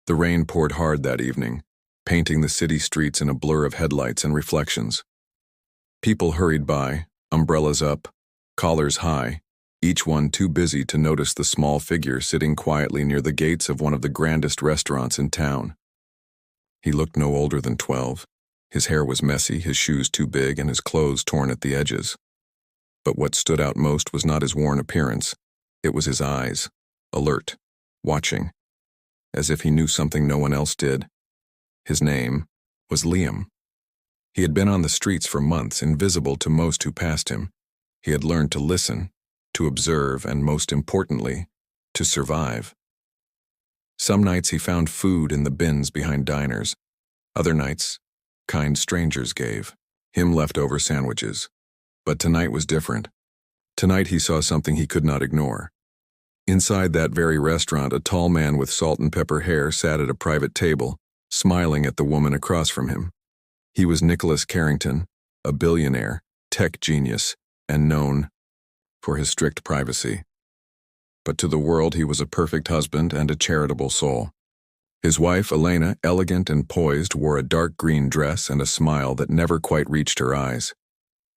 The rain poured hard that evening, painting the city streets in a blur of headlights and reflections. People hurried by, umbrellas up, collars high, each one too busy to notice the small figure sitting quietly near the gates of one of the grandest restaurants in town. He looked no older than 12. His hair was messy, his shoes too big, and his clothes torn at the edges. But what stood out most was not his worn appearance. It was his eyes, alert, watching, as if he knew something no one else did. His name was Liam. He had been on the streets for months, invisible to most who passed him. He had learned to listen, to observe, and most importantly, to survive. Some nights he found food in the bins behind diners. Other nights, kind strangers gave him leftover sandwiches. But tonight was different. Tonight he saw something he could not ignore. Inside that very restaurant, a tall man with salt and pepper hair sat at a private table, smiling at the woman across from him. He was Nicholas Carrington, a billionaire, tech genius, and known for his strict privacy. But to the world he was a perfect husband and a charitable soul. His wife, Elena, elegant and poised, wore a dark green dress and a smile that never quite reached her eyes.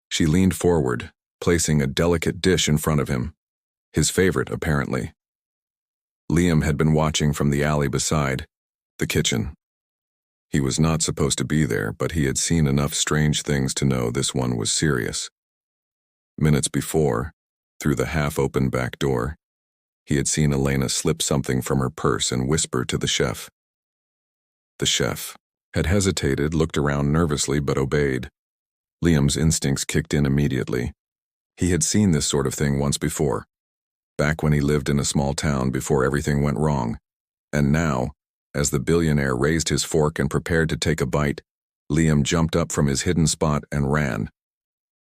She leaned forward, placing a delicate dish in front of him. His favorite, apparently. Liam had been watching from the alley beside, the kitchen. He was not supposed to be there, but he had seen enough strange things to know this one was serious. Minutes before, through the half-open back door, he had seen Elena slip something from her purse and whisper to the chef. The chef had hesitated, looked around nervously, but obeyed. Liam's instincts kicked in immediately. He had seen this sort of thing once before, back when he lived in a small town before everything went wrong. And now, as the billionaire raised his fork and prepared to take a bite, Liam jumped up from his hidden spot and ran.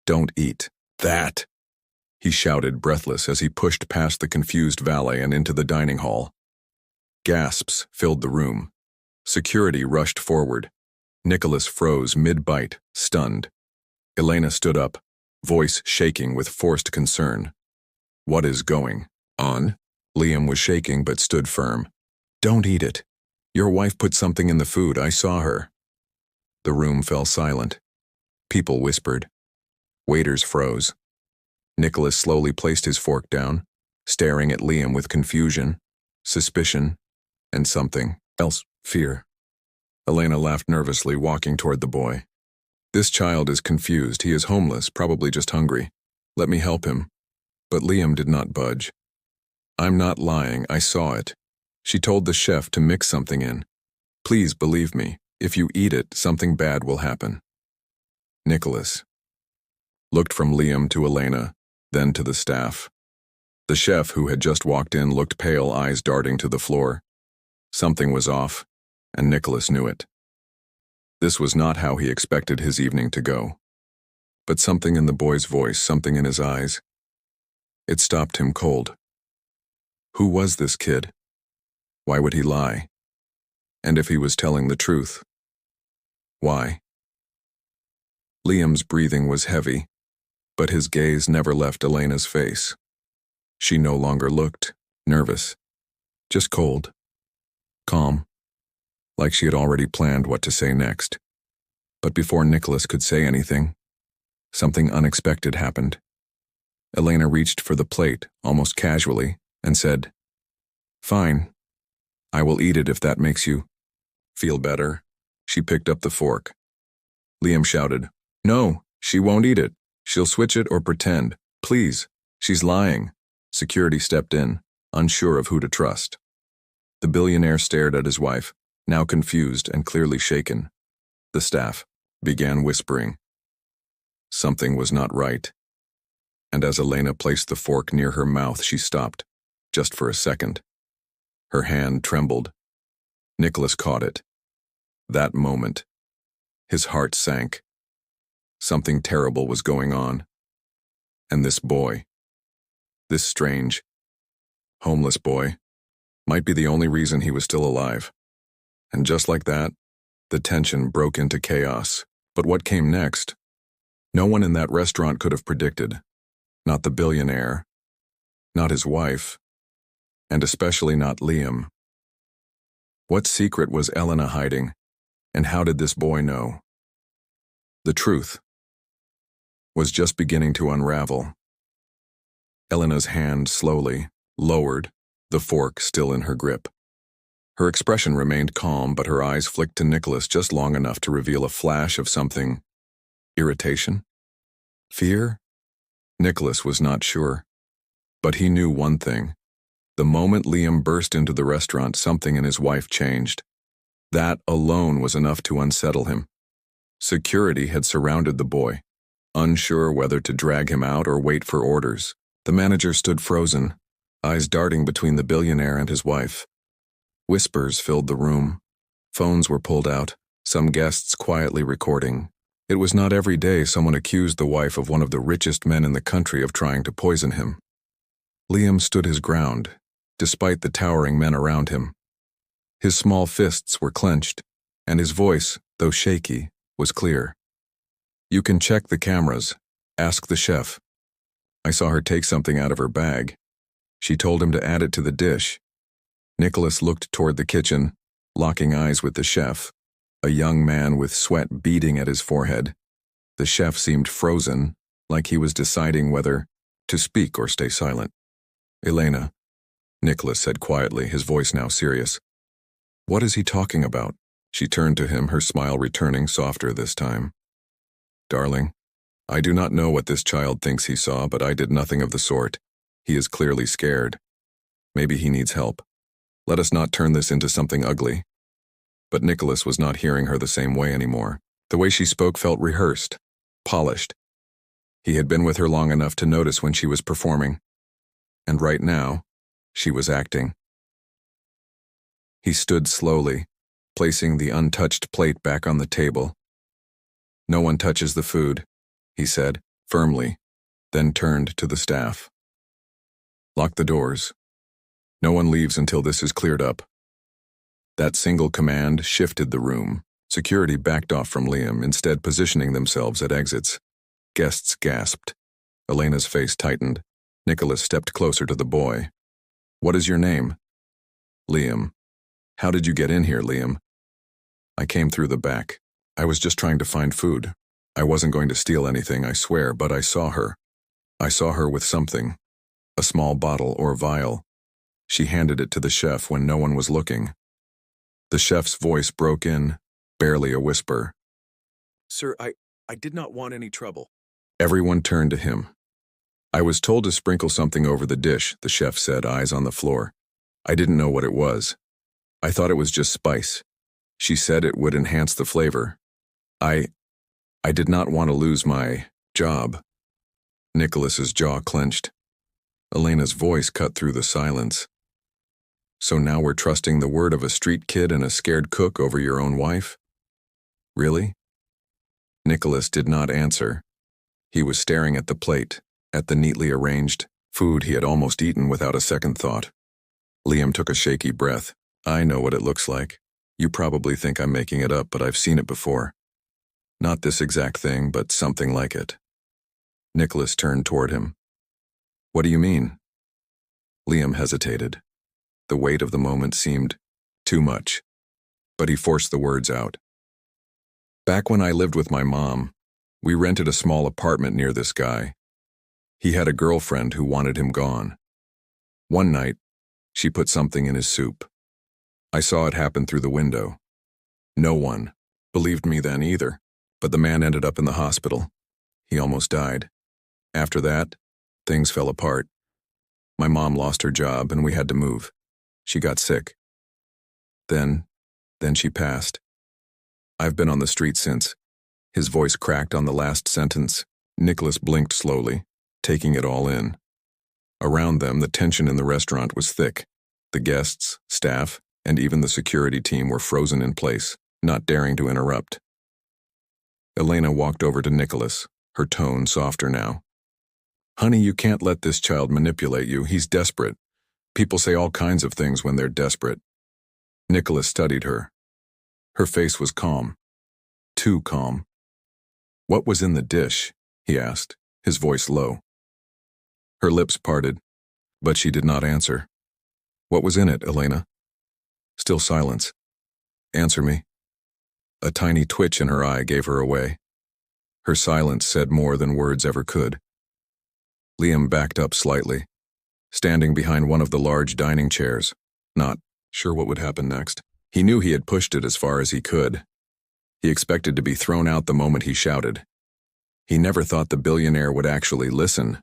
"Don't eat that!" he shouted, breathless, as he pushed past the confused valet and into the dining hall. Gasps filled the room. Security rushed forward. Nicholas froze mid-bite, stunned. Elena stood up, voice shaking with forced concern. "What is going on?" Liam was shaking but stood firm. "Don't eat it. Your wife put something in the food. I saw her." The room fell silent. People whispered. Waiters froze. Nicholas slowly placed his fork down, staring at Liam with confusion, suspicion, and something else, fear. Elena laughed nervously, walking toward the boy. "This child is confused. He is homeless, probably just hungry. Let me help him." But Liam did not budge. "I'm not lying. I saw it. She told the chef to mix something in. Please believe me. If you eat it, something bad will happen." Nicholas looked from Liam to Elena, then to the staff. The chef, who had just walked in, looked pale, eyes darting to the floor. Something was off, and Nicholas knew it. This was not how he expected his evening to go. But something in the boy's voice, something in his eyes, it stopped him cold. Who was this kid? Why would he lie? And if he was telling the truth, why? Liam's breathing was heavy, but his gaze never left Elena's face. She no longer looked nervous, just cold, calm, like she had already planned what to say next. But before Nicholas could say anything, something unexpected happened. Elena reached for the plate, almost casually, and said, "Fine. I will eat it if that makes you feel better." She picked up the fork. Liam shouted, "No, she won't eat it. She'll switch it or pretend. Please, she's lying." Security stepped in, unsure of who to trust. The billionaire stared at his wife, now confused and clearly shaken. The staff began whispering. Something was not right. And as Elena placed the fork near her mouth, she stopped, just for a second. Her hand trembled. Nicholas caught it. That moment, his heart sank. Something terrible was going on. And this boy, this strange, homeless boy, might be the only reason he was still alive. And just like that, the tension broke into chaos. But what came next? No one in that restaurant could have predicted. Not the billionaire, not his wife, and especially not Liam. What secret was Elena hiding, and how did this boy know? The truth was just beginning to unravel. Elena's hand slowly lowered, the fork still in her grip. Her expression remained calm, but her eyes flicked to Nicholas just long enough to reveal a flash of something. Irritation? Fear? Nicholas was not sure. But he knew one thing. The moment Liam burst into the restaurant, something in his wife changed. That alone was enough to unsettle him. Security had surrounded the boy, unsure whether to drag him out or wait for orders. The manager stood frozen, eyes darting between the billionaire and his wife. Whispers filled the room. Phones were pulled out, some guests quietly recording. It was not every day someone accused the wife of one of the richest men in the country of trying to poison him. Liam stood his ground, despite the towering men around him. His small fists were clenched, and his voice, though shaky, was clear. "You can check the cameras. Ask the chef. I saw her take something out of her bag. She told him to add it to the dish." Nicholas looked toward the kitchen, locking eyes with the chef, a young man with sweat beading at his forehead. The chef seemed frozen, like he was deciding whether to speak or stay silent. "Elena," Nicholas said quietly, his voice now serious. "What is he talking about?" She turned to him, her smile returning, softer this time. "Darling, I do not know what this child thinks he saw, but I did nothing of the sort. He is clearly scared. Maybe he needs help. Let us not turn this into something ugly." But Nicholas was not hearing her the same way anymore. The way she spoke felt rehearsed, polished. He had been with her long enough to notice when she was performing. And right now, she was acting. He stood slowly, placing the untouched plate back on the table. "No one touches the food," he said, firmly, then turned to the staff. "Lock the doors. No one leaves until this is cleared up." That single command shifted the room. Security backed off from Liam, instead positioning themselves at exits. Guests gasped. Elena's face tightened. Nicholas stepped closer to the boy. "What is your name?" "Liam." "How did you get in here, Liam?" "I came through the back. I was just trying to find food. I wasn't going to steal anything, I swear, but I saw her. I saw her with something. A small bottle or vial. She handed it to the chef when no one was looking." The chef's voice broke in, barely a whisper. "Sir, I did not want any trouble." Everyone turned to him. "I was told to sprinkle something over the dish," the chef said, eyes on the floor. "I didn't know what it was. I thought it was just spice. She said it would enhance the flavor. I did not want to lose my job." Nicholas's jaw clenched. Elena's voice cut through the silence. "So now we're trusting the word of a street kid and a scared cook over your own wife? Really?" Nicholas did not answer. He was staring at the plate, at the neatly arranged food he had almost eaten without a second thought. Liam took a shaky breath. "I know what it looks like. You probably think I'm making it up, but I've seen it before. Not this exact thing, but something like it." Nicholas turned toward him. "What do you mean?" Liam hesitated. The weight of the moment seemed too much, but he forced the words out. "Back when I lived with my mom, we rented a small apartment near this guy. He had a girlfriend who wanted him gone. One night, she put something in his soup. I saw it happen through the window. No one believed me then either, but the man ended up in the hospital. He almost died. After that, things fell apart. My mom lost her job and we had to move. She got sick. Then she passed. I've been on the street since." His voice cracked on the last sentence. Nicholas blinked slowly, taking it all in. Around them, the tension in the restaurant was thick. The guests, staff, and even the security team were frozen in place, not daring to interrupt. Elena walked over to Nicholas, her tone softer now. "Honey, you can't let this child manipulate you. He's desperate. People say all kinds of things when they're desperate." Nicholas studied her. Her face was calm. Too calm. "What was in the dish?" he asked, his voice low. Her lips parted, but she did not answer. "What was in it, Elena?" Still silence. answer me." A tiny twitch in her eye gave her away. Her silence said more than words ever could. Liam backed up slightly, standing behind one of the large dining chairs, not sure what would happen next. He knew he had pushed it as far as he could. He expected to be thrown out the moment he shouted. He never thought the billionaire would actually listen.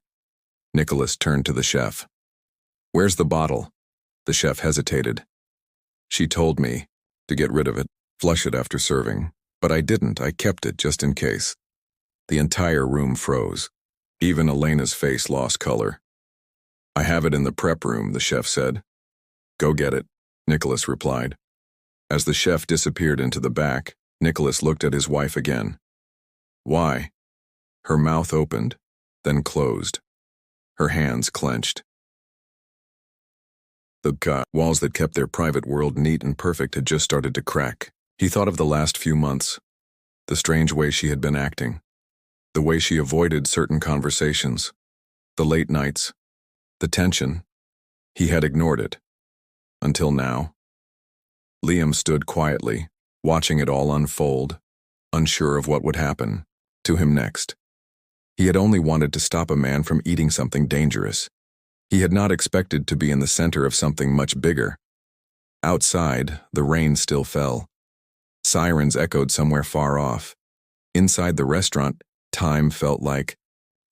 Nicholas turned to the chef. "Where's the bottle?" The chef hesitated. "She told me to get rid of it, flush it after serving, but I didn't. I kept it just in case." The entire room froze. Even Elena's face lost color. "I have it in the prep room," the chef said. "Go get it," Nicholas replied. As the chef disappeared into the back, Nicholas looked at his wife again. "Why?" Her mouth opened, then closed. Her hands clenched. The walls that kept their private world neat and perfect had just started to crack. He thought of the last few months, the strange way she had been acting, the way she avoided certain conversations, the late nights, the tension. He had ignored it. Until now. Liam stood quietly, watching it all unfold, unsure of what would happen to him next. He had only wanted to stop a man from eating something dangerous. He had not expected to be in the center of something much bigger. Outside, the rain still fell. Sirens echoed somewhere far off. Inside the restaurant, time felt like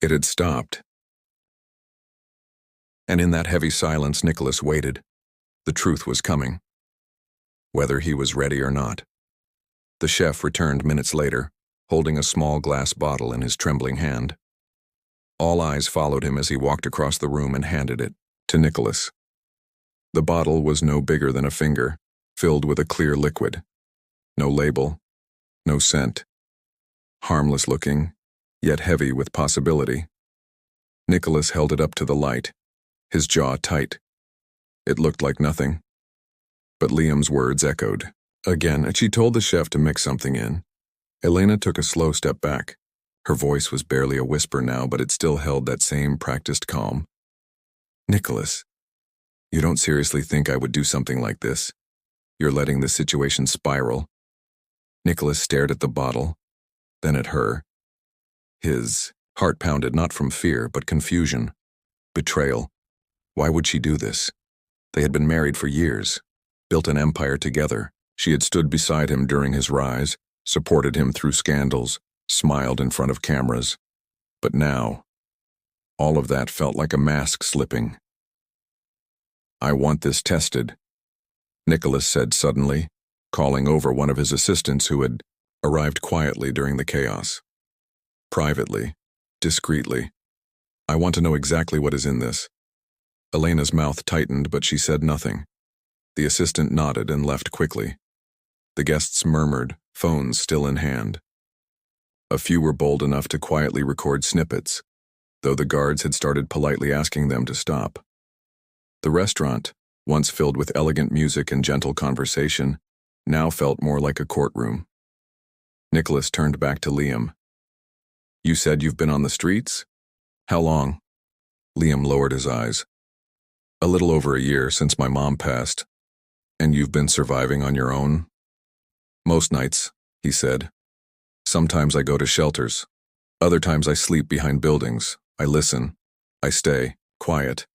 it had stopped. And in that heavy silence, Nicholas waited. The truth was coming, whether he was ready or not. The chef returned minutes later, holding a small glass bottle in his trembling hand. All eyes followed him as he walked across the room and handed it to Nicholas. The bottle was no bigger than a finger, filled with a clear liquid. No label, no scent. Harmless looking, yet heavy with possibility. Nicholas held it up to the light, his jaw tight. It looked like nothing. But Liam's words echoed. Again, and she told the chef to mix something in. Elena took a slow step back. Her voice was barely a whisper now, but it still held that same practiced calm. "Nicholas, you don't seriously think I would do something like this? You're letting the situation spiral." Nicholas stared at the bottle, then at her. His heart pounded not from fear, but confusion. Betrayal. Why would she do this? They had been married for years, built an empire together. She had stood beside him during his rise, supported him through scandals, smiled in front of cameras. But now, all of that felt like a mask slipping. "I want this tested," Nicholas said suddenly, calling over one of his assistants who had arrived quietly during the chaos. Privately, discreetly. "I want to know exactly what is in this." Elena's mouth tightened, but she said nothing. The assistant nodded and left quickly. The guests murmured, phones still in hand. A few were bold enough to quietly record snippets, though the guards had started politely asking them to stop. The restaurant, once filled with elegant music and gentle conversation, now felt more like a courtroom. Nicholas turned back to Liam. "You said you've been on the streets? How long?" Liam lowered his eyes. "A little over a year since my mom passed. And you've been surviving on your own?" "Most nights," he said. "Sometimes I go to shelters. Other times I sleep behind buildings. I listen. I stay quiet.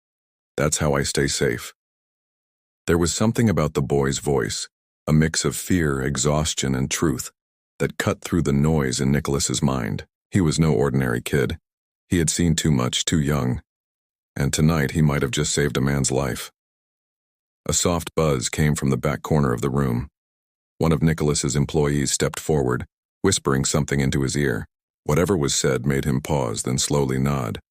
That's how I stay safe." There was something about the boy's voice, a mix of fear, exhaustion, and truth, that cut through the noise in Nicholas's mind. He was no ordinary kid. He had seen too much, too young. And tonight he might have just saved a man's life. A soft buzz came from the back corner of the room. One of Nicholas's employees stepped forward, whispering something into his ear. Whatever was said made him pause, then slowly nod.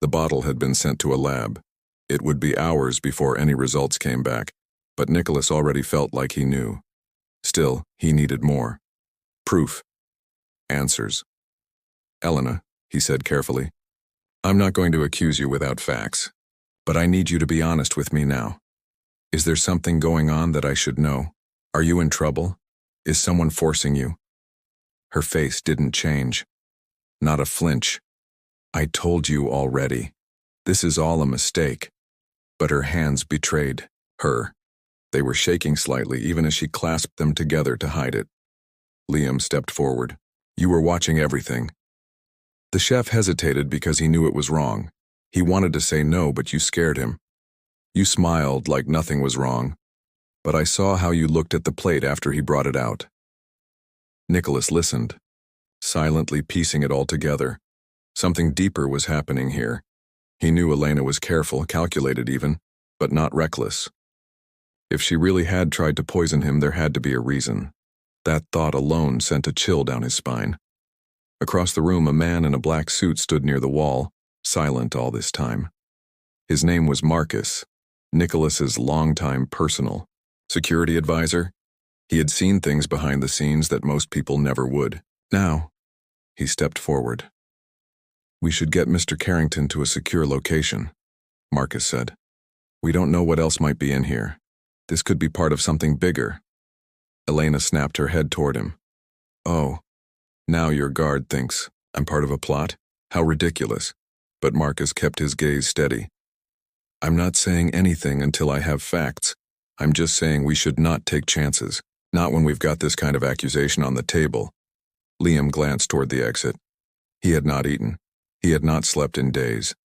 The bottle had been sent to a lab. It would be hours before any results came back, but Nicholas already felt like he knew. Still, he needed more. Proof. Answers. "Elena," he said carefully, "I'm not going to accuse you without facts, but I need you to be honest with me now. Is there something going on that I should know? Are you in trouble? Is someone forcing you?" Her face didn't change. Not a flinch. "I told you already. This is all a mistake." But her hands betrayed her. They were shaking slightly even as she clasped them together to hide it. Liam stepped forward. "You were watching everything." The chef hesitated because he knew it was wrong. He wanted to say no, but you scared him. You smiled like nothing was wrong, but I saw how you looked at the plate after he brought it out. Nicholas listened, silently piecing it all together. Something deeper was happening here. He knew Elena was careful, calculated even, but not reckless. If she really had tried to poison him, there had to be a reason. That thought alone sent a chill down his spine. Across the room, a man in a black suit stood near the wall, silent all this time. His name was Marcus, Nicholas's longtime personal security advisor. He had seen things behind the scenes that most people never would. Now, he stepped forward. "We should get Mr. Carrington to a secure location," Marcus said. "We don't know what else might be in here. This could be part of something bigger." Elena snapped her head toward him. "Oh, now your guard thinks I'm part of a plot? How ridiculous." But Marcus kept his gaze steady. "I'm not saying anything until I have facts. I'm just saying we should not take chances, not when we've got this kind of accusation on the table." Liam glanced toward the exit. He had not eaten. He had not slept in days.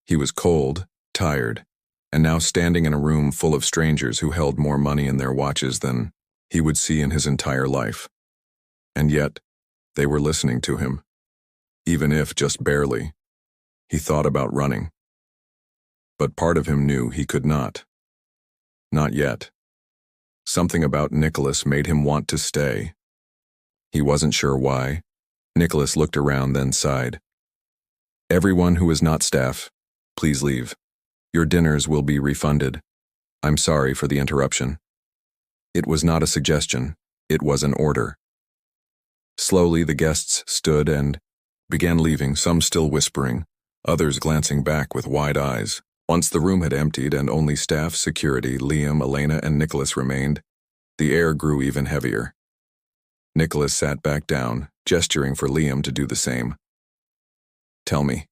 He was cold, tired, and now standing in a room full of strangers who held more money in their watches than he would see in his entire life. And yet, they were listening to him. Even if just barely. He thought about running. But part of him knew he could not. Not yet. Something about Nicholas made him want to stay. He wasn't sure why. Nicholas looked around, then sighed. "Everyone who is not staff, please leave. Your dinners will be refunded. I'm sorry for the interruption." It was not a suggestion. It was an order. Slowly the guests stood and began leaving, some still whispering, others glancing back with wide eyes. Once the room had emptied and only staff, security, Liam, Elena, and Nicholas remained, the air grew even heavier. Nicholas sat back down, gesturing for Liam to do the same. "Tell me,"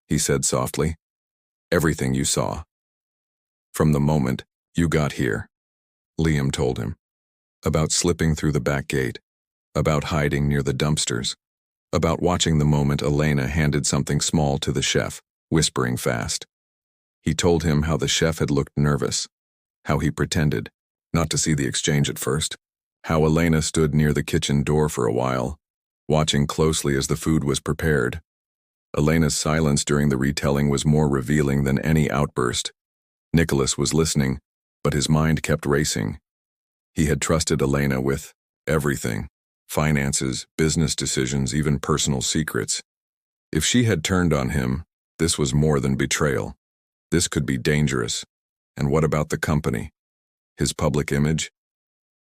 he said softly, "everything you saw. From the moment you got here." Liam told him. About slipping through the back gate, about hiding near the dumpsters, about watching the moment Elena handed something small to the chef, whispering fast. He told him how the chef had looked nervous, how he pretended not to see the exchange at first, how Elena stood near the kitchen door for a while, watching closely as the food was prepared. Elena's silence during the retelling was more revealing than any outburst. Nicholas was listening, but his mind kept racing. He had trusted Elena with everything: finances, business decisions, even personal secrets. If she had turned on him, this was more than betrayal. This could be dangerous. And what about the company? His public image?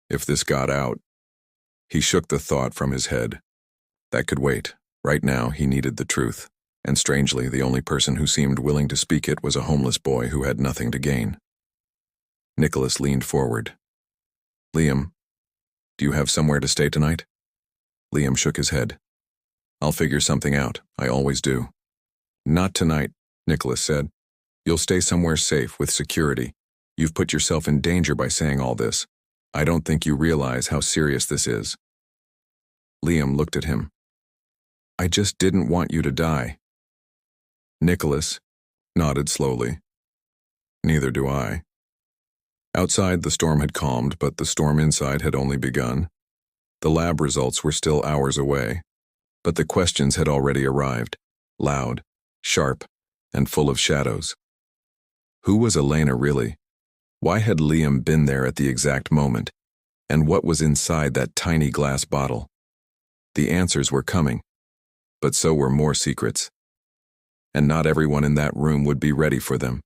If this got out? He shook the thought from his head. That could wait. Right now, he needed the truth. And strangely, the only person who seemed willing to speak it was a homeless boy who had nothing to gain. Nicholas leaned forward. "Liam, do you have somewhere to stay tonight?" Liam shook his head. "I'll figure something out. I always do." "Not tonight," Nicholas said. "You'll stay somewhere safe with security. You've put yourself in danger by saying all this. I don't think you realize how serious this is." Liam looked at him. "I just didn't want you to die." Nicholas nodded slowly. "Neither do I." Outside, the storm had calmed, but the storm inside had only begun. The lab results were still hours away, but the questions had already arrived, loud, sharp, and full of shadows. Who was Elena really? Why had Liam been there at the exact moment? And what was inside that tiny glass bottle? The answers were coming, but so were more secrets. And not everyone in that room would be ready for them.